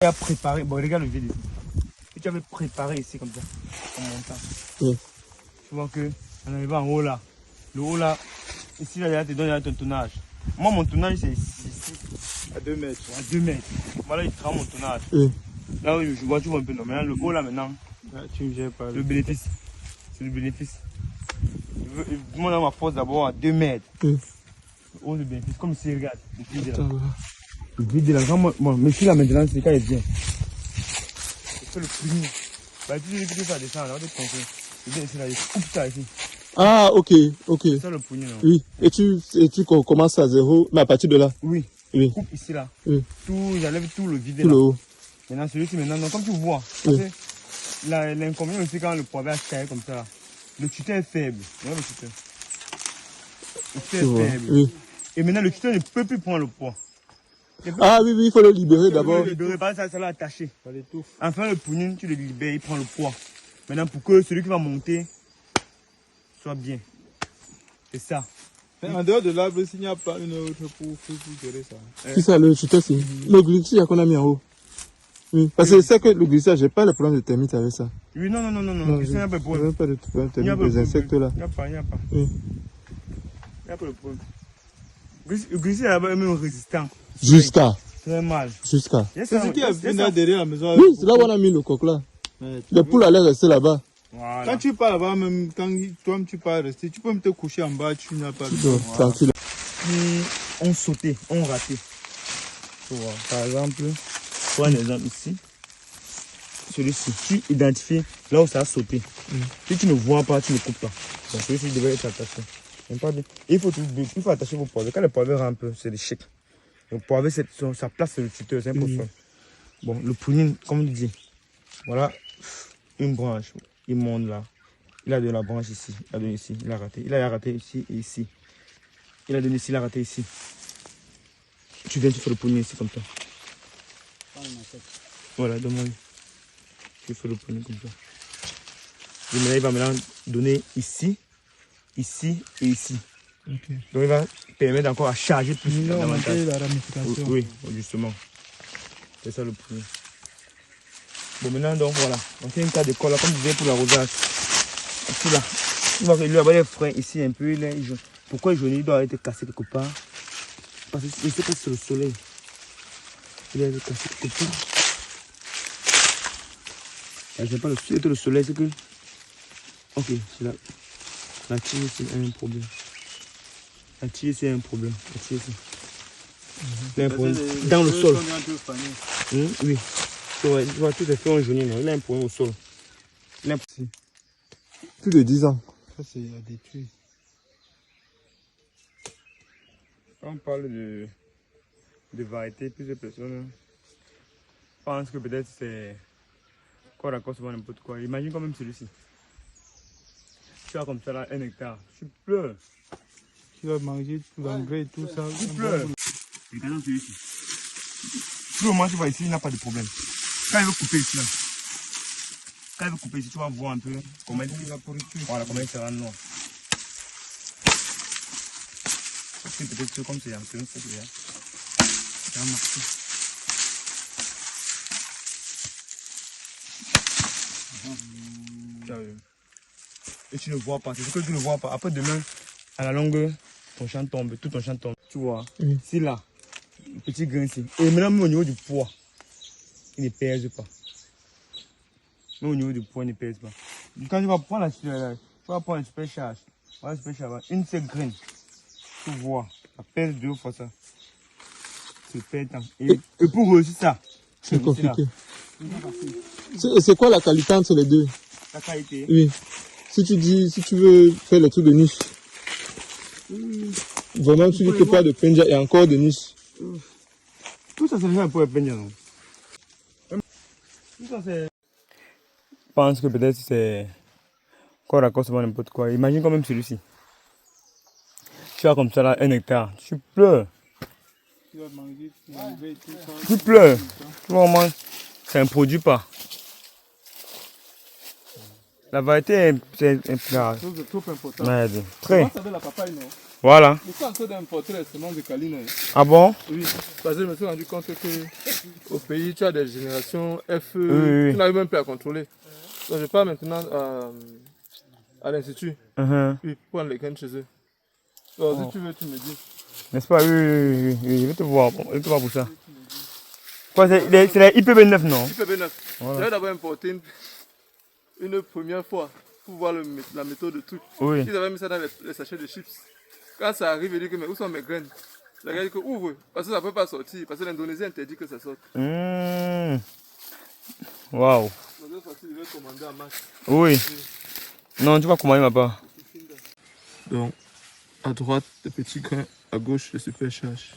Tu as préparé, bon regarde le vide ici. Tu avais préparé ici comme ça, en montant. Oui. Tu vois que, en arrivant en haut là, le haut là, ici là, il te donne ton tonnage. Moi mon tonnage c'est ici, à 2 mètres. à 2 mètres. Voilà, il prend mon tonnage. Oui. Là où je vois, tu vois un peu, non. Maintenant le haut là maintenant, Ah, tu ne gères pas. le bénéfice. C'est le bénéfice. Moi dans ma force d'abord à 2 mètres. Oui. Le haut, le bénéfice. Comme ici, regarde. Le vide là. Attends, voilà. Le vide là. Bon, mais ici là maintenant, c'est quand il vient. Je fais le premier. Bah, tu dis que ça descend, là, on va te compter. Je viens ici là, je coupe ça ici. Ah, ok, ok. C'est ça le poignet là. Oui. Et tu commences à 0, mais à partir de là. Oui. Oui. Je coupe ici là. Oui. Tout, j'enlève tout le vide Tout là. le haut. Maintenant celui-ci maintenant, donc, comme tu vois, Oui. l'inconvénient aussi quand le poivre est taillé comme ça là, le tuteur est faible. Regarde le tuteur. Le tuteur est faible. Oui. Et maintenant le tuteur ne peut plus prendre le poids. Ah oui, oui, il faut le libérer d'abord. Il ne pas ça l'a attaché. Ça l'étouffe. Enfin le poignet, tu le libères, il prend le poids. Maintenant pour que celui qui va monter soit bien. C'est ça. Mais en dehors de l'arbre, s'il n'y a pas une autre pour gérer ça. C'est ça, le tuteur, c'est le glissage qu'on a mis en haut. Oui. Parce que c'est que le glissage, j'ai pas le problème de termites avec ça. Oui, non. Non, Il n'y a pas de je problème. n'ai pas de problème de Il n'y a termites, pas de des insectes là. Il n'y a pas. Oui. Il n'y a pas de problème. Le glissé là-bas est même résistant. Jusqu'à. Très mal. Jusqu'à. C'est C'est ce qui a vu là derrière la maison. Oui, c'est là où on a mis le coq là. Ouais, Les poules allaient rester là-bas. Voilà. quand tu pars là-bas, même quand toi tu pars rester, tu peux me te coucher en bas, tu n'as pas de Donc, tranquille. Qui ont sauté, ont raté. Tu vois, par exemple, prends un exemple ici. Celui-ci, tu identifies là où ça a sauté. Si tu ne vois pas, tu ne coupes pas. Donc celui-ci devrait être attaché. Il faut attacher vos poivres. Quand le poivre rentre un peu, c'est l'échec. Le poivre, sa place, c'est le tuteur, c'est un peu fort. Bon, le prunine, comme on dit, voilà, une branche, il monte là. Il a donné la branche ici, il a donné ici, il a raté. Il a raté ici et ici. Il a donné ici, il a raté ici. Tu viens, tu fais le prunine ici comme ça. Voilà, demande. Tu fais le prunine comme ça. Et maintenant, il va maintenant donner ici, ici et ici. Okay. Donc il va permettre encore à charger plus davantage. La ramification. Oui, justement. C'est ça le premier. Bon, maintenant, donc voilà. On fait une carte de colle, comme je disais pour l'arrosage. Ici, là. Il va y avoir les freins ici un peu. Pourquoi il doit être cassé quelque part? Parce que c'est que c'est le soleil. Il est cassé quelque part. Je n'ai pas le soleil, c'est que. Ok, c'est là. La tire, c'est un problème. La tire, c'est un problème. La tire, c'est un problème. Dans le sol. Oui. Tu vois, tout est fait en jaune. Il a un problème au sol. Plus de 10 ans. Ça, c'est à détruire. Quand on parle de variété, plusieurs personnes pensent que peut-être c'est corps à corps, souvent n'importe quoi. Imagine quand même celui-ci. Tu as comme ça là 1 hectare. Tu pleures. Tu vas manger tout l'engrais et tout ça. Tu pleures. Regardons celui-ci. Tout le monde tu vois ici, il n'a pas de problème. Quand il veut couper ici, là. Quand il veut couper ici, tu vas voir un peu comment il sera noir. C'est peut-être comme c'est un peu, c'est bien. Ça a marqué. Et tu ne vois pas, c'est ce que tu ne vois pas. Après demain, à la longue, ton champ tombe, tout ton champ tombe. Tu vois, c'est là, le petit grain ici. Et maintenant, même au niveau du poids, il ne pèse pas. Même au niveau du poids, il ne pèse pas. Quand tu vas prendre la super charge, voilà, super charge, une seule graine, tu vois, ça pèse 2 fois ça. C'est pètant. Et pour réussir ça, C'est compliqué. C'est quoi la qualité entre les deux? la qualité. Oui. Si tu veux faire le truc de niche, vraiment tu ne fais pas de penja et encore de niche. Tout ça, c'est déjà un peu épeignant, non? Tout ça, c'est. Je pense que peut-être c'est corps à corps, souvent n'importe quoi. Imagine quand même celui-ci. Tu as comme ça là 1 hectare. Tu pleures. Tu vas manger tout l'engrais et tout ça. Tu pleures. Vraiment, ça ne produit pas. La variété est Chose de trop important. très. Ça s'appelle la papaye, non? Voilà. Je suis en train d'importer les semences de Kaline. Hein. Ah bon? Oui, parce que je me suis rendu compte que au pays, tu as des générations FE, Oui. tu n'arrives même plus à contrôler. Donc je pars maintenant à l'institut, puis prendre les graines chez eux. Alors si tu veux, tu me dis. N'est-ce pas? Oui. Je vais te voir pour ça. Quoi, c'est les IPB9, non? IPB9. Voilà. J'avais d'abord importé une première fois pour voir la méthode de truc. Oui. Ils avaient mis ça dans les sachets de chips. Quand ça arrive, ils disent que mais où sont mes graines? La gars dit que ouvre, parce que ça ne peut pas sortir, parce que l'Indonésie interdit que ça sorte. Waouh. Donc cette fois-ci, je vais commander à Max. Oui. Non, tu vas commander ma part. Donc, à droite, les petits grains, à gauche, le supercharge.